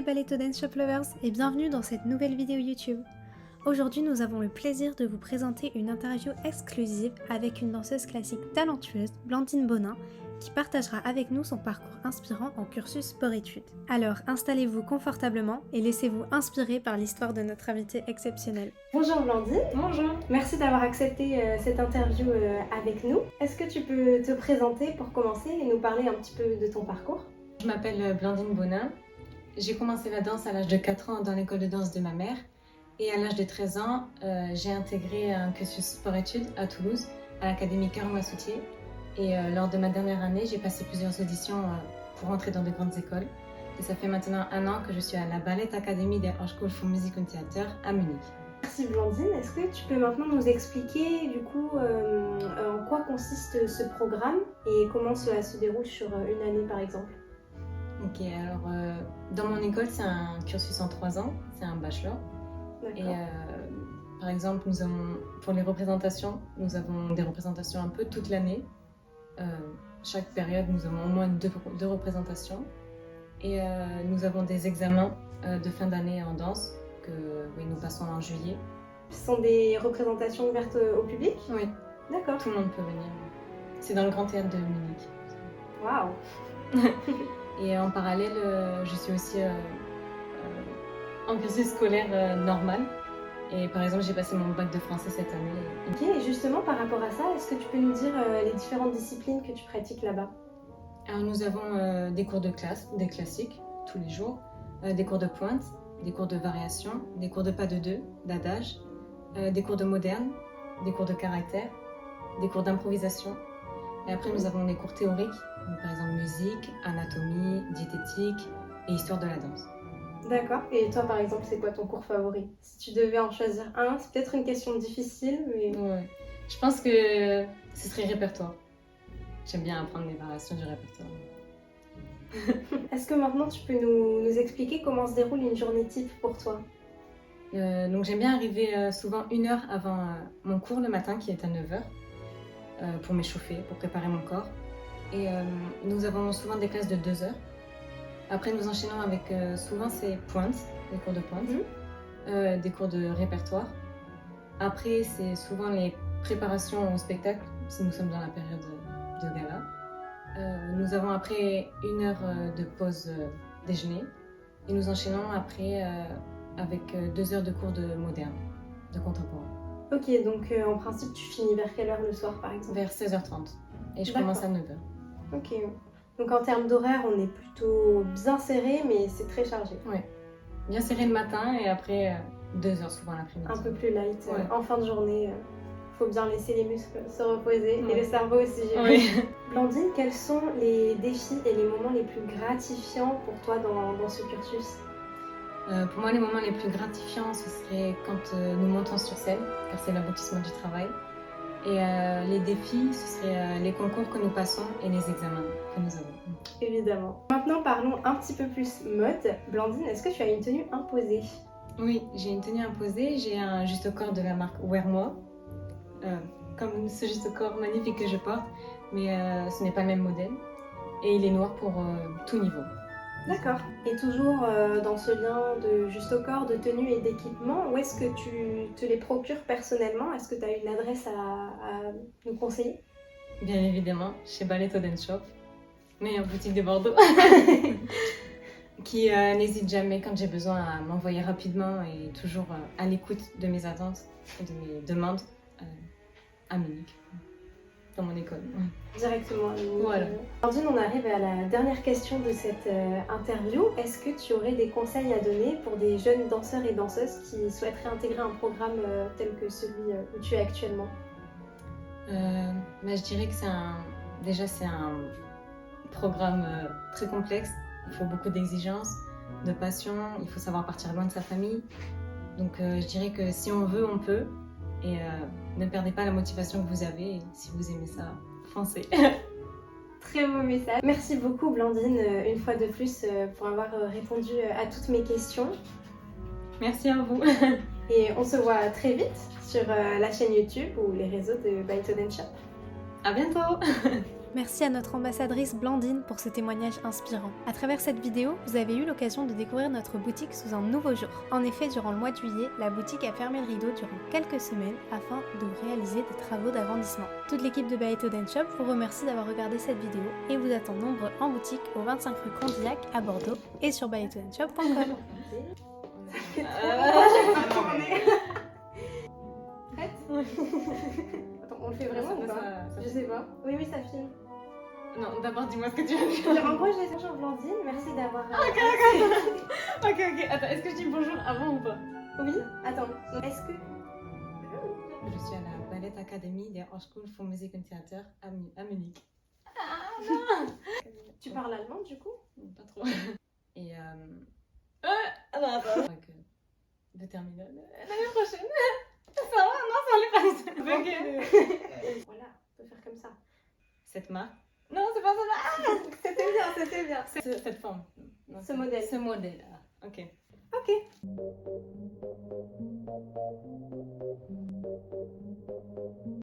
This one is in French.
Balletto Dance Shop Lovers et bienvenue dans cette nouvelle vidéo YouTube. Aujourd'hui nous avons le plaisir de vous présenter une interview exclusive avec une danseuse classique talentueuse, Blandine Bonin, qui partagera avec nous son parcours inspirant en cursus sport-études. Alors installez-vous confortablement et laissez-vous inspirer par l'histoire de notre invitée exceptionnelle. Bonjour Blandine. Bonjour. Merci d'avoir accepté cette interview avec nous. Est-ce que tu peux te présenter pour commencer et nous parler un petit peu de ton parcours ? Je m'appelle Blandine Bonin. J'ai commencé la danse à l'âge de 4 ans dans l'école de danse de ma mère. Et à l'âge de 13 ans, j'ai intégré un cursus sport-études à Toulouse, à l'Académie Caron-Massoutier. Et lors de ma dernière année, j'ai passé plusieurs auditions pour entrer dans de grandes écoles. Et ça fait maintenant 1 an que je suis à la Ballet Academy der Hochschule für Musik und Theater à Munich. Merci Blandine. Est-ce que tu peux maintenant nous expliquer du coup en quoi consiste ce programme et comment cela se déroule sur une année par exemple ? Ok, alors dans mon école, c'est un cursus en 3 ans, c'est un bachelor. D'accord. Et par exemple, pour les représentations, nous avons des représentations un peu toute l'année. Chaque période, nous avons au moins deux représentations. Et nous avons des examens de fin d'année en danse que nous passons en juillet. Ce sont des représentations ouvertes au public ? Oui, D'accord. tout le monde peut venir. C'est dans le Grand Théâtre de Munich. Waouh. Et en parallèle, je suis aussi en cursus scolaire normal. Et par exemple, j'ai passé mon bac de français cette année. Ok, et justement par rapport à ça, est-ce que tu peux nous dire les différentes disciplines que tu pratiques là-bas ? Alors nous avons des cours de classe, des classiques, tous les jours, des cours de pointe, des cours de variation, des cours de pas de deux, d'adage, des cours de moderne, des cours de caractère, des cours d'improvisation. Et après, nous avons des cours théoriques, donc, par exemple musique, anatomie, diététique et histoire de la danse. D'accord. Et toi, par exemple, c'est quoi ton cours favori ? Si tu devais en choisir un, c'est peut-être une question difficile, mais... Ouais. Je pense que ce serait répertoire. J'aime bien apprendre les variations du répertoire. Est-ce que maintenant, tu peux nous expliquer comment se déroule une journée type pour toi ? Donc j'aime bien arriver souvent 1 heure avant mon cours le matin, qui est à 9 h, pour m'échauffer, pour préparer mon corps. Et nous avons souvent des classes de 2 heures. Après, nous enchaînons avec souvent ces pointes, des cours de pointe, des cours de répertoire. Après, c'est souvent les préparations au spectacle, si nous sommes dans la période de gala. Nous avons après 1 heure de pause déjeuner. Et nous enchaînons après avec 2 heures de cours de moderne, de contemporain. Ok, donc en principe, tu finis vers quelle heure le soir, par exemple ? Vers 16h30. Et je D'accord. commence à 9 h. Ok. Donc en termes d'horaire, on est plutôt bien serré, mais c'est très chargé. Oui. Bien serré le matin et après 2 heures souvent l'après-midi. Un peu plus light. Ouais. En fin de journée, faut bien laisser les muscles se reposer et le cerveau aussi. Oui. Blandine, quels sont les défis et les moments les plus gratifiants pour toi dans ce cursus ? Pour moi, les moments les plus gratifiants, ce serait quand nous montons sur scène, car c'est l'aboutissement du travail. Et les défis, ce serait les concours que nous passons et les examens que nous avons. Évidemment. Maintenant, parlons un petit peu plus mode. Blandine, est-ce que tu as une tenue imposée ? Oui, j'ai une tenue imposée. J'ai un juste-au-corps de la marque Wear Moi, comme ce juste-au-corps magnifique que je porte, mais ce n'est pas le même modèle. Et il est noir pour tout niveau. D'accord. Et toujours dans ce lien de juste au corps, de tenue et d'équipement, où est-ce que tu te les procures personnellement ? Est-ce que tu as une adresse à nous conseiller ? Bien évidemment, chez Balletto Dance Shop, meilleure boutique de Bordeaux, qui n'hésite jamais quand j'ai besoin à m'envoyer rapidement et toujours à l'écoute de mes attentes et de mes demandes à Munich, dans mon école. Directement. Voilà. Blandine, on arrive à la dernière question de cette interview. Est-ce que tu aurais des conseils à donner pour des jeunes danseurs et danseuses qui souhaiteraient intégrer un programme tel que celui où tu es actuellement ? Je dirais que c'est un programme très complexe. Il faut beaucoup d'exigences, de passion. Il faut savoir partir loin de sa famille. Donc je dirais que si on veut, on peut. Et ne perdez pas la motivation que vous avez. Et si vous aimez ça, foncez. Très beau message. Merci beaucoup Blandine, une fois de plus, pour avoir répondu à toutes mes questions. Merci à vous. Et on se voit très vite sur la chaîne YouTube ou les réseaux de Balletto Dance Shop. À bientôt. Merci à notre ambassadrice Blandine pour ce témoignage inspirant. À travers cette vidéo, vous avez eu l'occasion de découvrir notre boutique sous un nouveau jour. En effet, durant le mois de juillet, la boutique a fermé le rideau durant quelques semaines afin de réaliser des travaux d'agrandissement. Toute l'équipe de Baeto Dance Shop vous remercie d'avoir regardé cette vidéo et vous attend nombreux en boutique au 25 rue Condillac à Bordeaux et sur baetodanceshop.com. Prête? Attends, on le fait vraiment ou pas? Je sais pas. Oui, oui, ça filme. Non, d'abord dis-moi ce que tu veux dire. En gros, j'ai bonjour Blandine, merci d'avoir. Ok. Attends, est-ce que je dis bonjour avant ou pas? Oui, attends, est-ce que. Je suis à la Ballet Academy der Hochschule für Musik und Theater à Munich. Tu parles allemand du coup? Pas trop. Et attends. De terminale l'année prochaine. Ça va? Non, ça allait pas. Ok. Voilà, on peut faire comme ça. Cette marque? Non, c'est pas ça. C'était bien. Cette forme. Non, Ce modèle. Ce modèle. Ok. Ok.